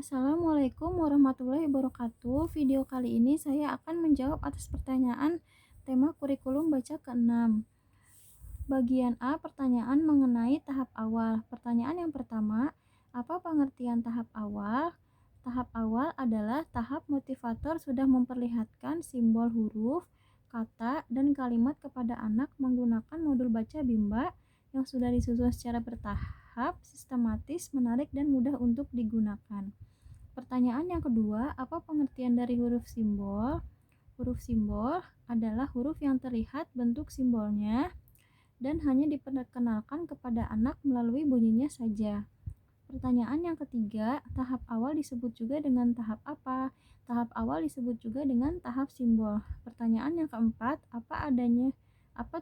Assalamualaikum warahmatullahi wabarakatuh. Video kali ini saya akan menjawab atas pertanyaan tema kurikulum baca ke-6. Bagian A, pertanyaan mengenai tahap awal. Pertanyaan yang pertama, apa pengertian tahap awal? Tahap awal adalah tahap motivator sudah memperlihatkan simbol huruf, kata, dan kalimat kepada anak menggunakan modul baca Bimba yang sudah disusun secara bertahap, sistematis, menarik, dan mudah untuk digunakan. Pertanyaan yang kedua, apa pengertian dari huruf simbol? Huruf simbol adalah huruf yang terlihat bentuk simbolnya dan hanya diperkenalkan kepada anak melalui bunyinya saja. Pertanyaan yang ketiga, tahap awal disebut juga dengan tahap apa? Tahap awal disebut juga dengan tahap simbol. Pertanyaan yang keempat, apa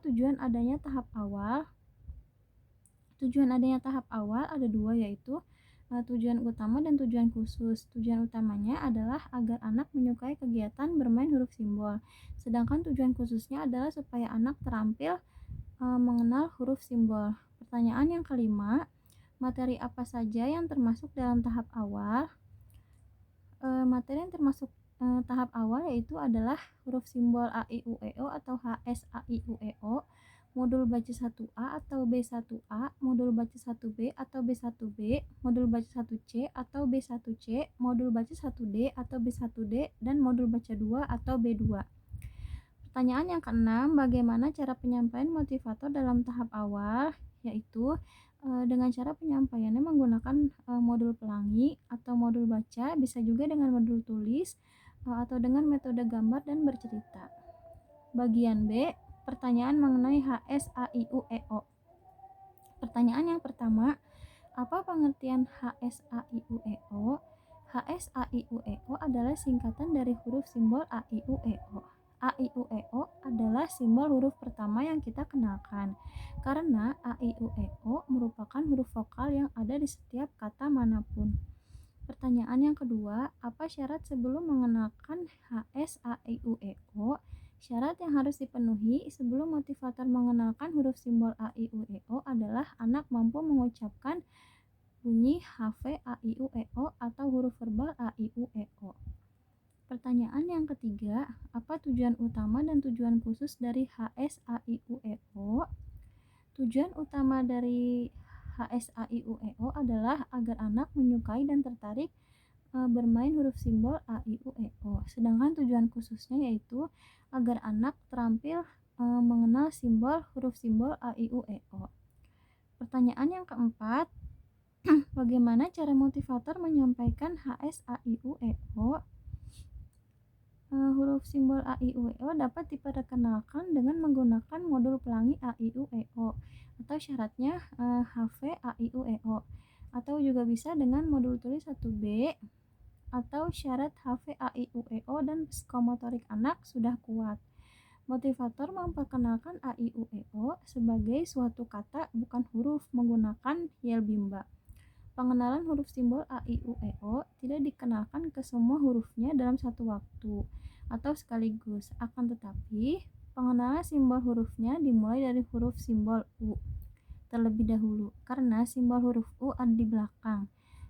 tujuan adanya tahap awal? Tujuan adanya tahap awal ada dua, yaitu tujuan utama dan tujuan khusus. Tujuan utamanya adalah agar anak menyukai kegiatan bermain huruf simbol, sedangkan tujuan khususnya adalah supaya anak terampil mengenal huruf simbol. Pertanyaan yang kelima, materi apa saja yang termasuk dalam tahap awal? Materi yang termasuk tahap awal yaitu adalah huruf simbol A, I, U, E, O atau HS, A, I, U, E, O, modul baca 1A atau B1A, modul baca 1B atau B1B, modul baca 1C atau B1C, modul baca 1D atau B1D, dan modul baca 2 atau B2. Pertanyaan yang keenam, bagaimana cara penyampaian motivator dalam tahap awal? Yaitu dengan cara penyampaiannya menggunakan modul pelangi atau modul baca, bisa juga dengan modul tulis atau dengan metode gambar dan bercerita. Bagian B, pertanyaan mengenai HS, A, I, U, E, O. Pertanyaan yang pertama, apa pengertian HS, A, I, U, E, O? HS, A, I, U, E, O adalah singkatan dari huruf simbol A, I, U, E, O. A, I, U, E, O adalah simbol huruf pertama yang kita kenalkan, karena A, I, U, E, O merupakan huruf vokal yang ada di setiap kata manapun. Pertanyaan yang kedua, apa syarat sebelum mengenalkan HS, A, I, U, E, O? Syarat yang harus dipenuhi sebelum motivator mengenalkan huruf simbol A, I, U, E, O adalah anak mampu mengucapkan bunyi HV, A, I, U, E, O atau huruf verbal A, I, U, E, O. Pertanyaan yang ketiga, apa tujuan utama dan tujuan khusus dari HS, A, I, U, E, O? Tujuan utama dari HS, A, I, U, E, O adalah agar anak menyukai dan tertarik bermain huruf simbol A, I, U, E, O. Sedangkan tujuan khususnya yaitu agar anak terampil mengenal huruf simbol A, I, U, E, O. Pertanyaan yang keempat, bagaimana cara motivator menyampaikan HS, A, I, U, E, O? Huruf simbol A, I, U, E, O dapat diperkenalkan dengan menggunakan modul pelangi A, I, U, E, O atau syaratnya HV, A, I, U, E, O, atau juga bisa dengan modul tulis 1B atau syarat HV, A, I, U, E, O dan psikomotorik anak sudah kuat. Motivator memperkenalkan A, I, U, E, O sebagai suatu kata bukan huruf menggunakan yel Bimba. Pengenalan huruf simbol A, I, U, E, O tidak dikenalkan ke semua hurufnya dalam satu waktu atau sekaligus. Akan tetapi, pengenalan simbol hurufnya dimulai dari huruf simbol U terlebih dahulu, karena simbol huruf U ada di belakang.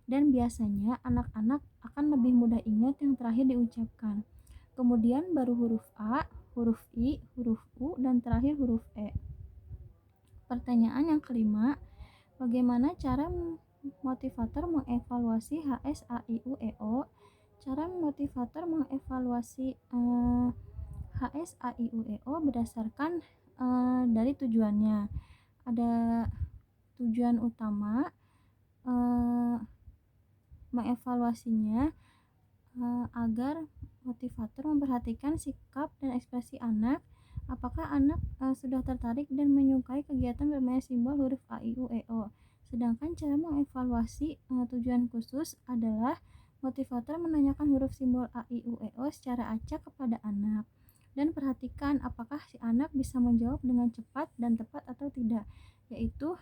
Dan biasanya anak-anak akan lebih mudah ingat yang terakhir diucapkan. Kemudian baru huruf A, huruf I, huruf U, dan terakhir huruf E. Pertanyaan yang kelima, bagaimana cara motivator mengevaluasi HS, A, I, U, E, O? Cara motivator mengevaluasi HS, A, I, U, E, O berdasarkan dari tujuannya. Ada tujuan utama mengevaluasinya agar motivator memperhatikan sikap dan ekspresi anak, apakah anak sudah tertarik dan menyukai kegiatan bermain simbol huruf A, I, U, E, O. Sedangkan cara mengevaluasi tujuan khusus adalah motivator menanyakan huruf simbol A, I, U, E, O secara acak kepada anak dan perhatikan apakah si anak bisa menjawab dengan cepat dan tepat atau tidak, yaitu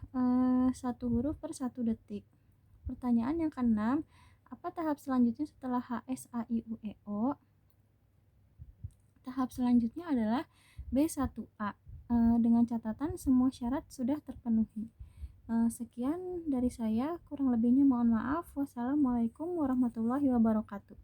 satu huruf per 1 detik. Pertanyaan yang keenam, apa tahap selanjutnya setelah HS, A, I, U, E, O? Tahap selanjutnya adalah B1A dengan catatan semua syarat sudah terpenuhi. Sekian dari saya, kurang lebihnya mohon maaf. Wassalamualaikum warahmatullahi wabarakatuh.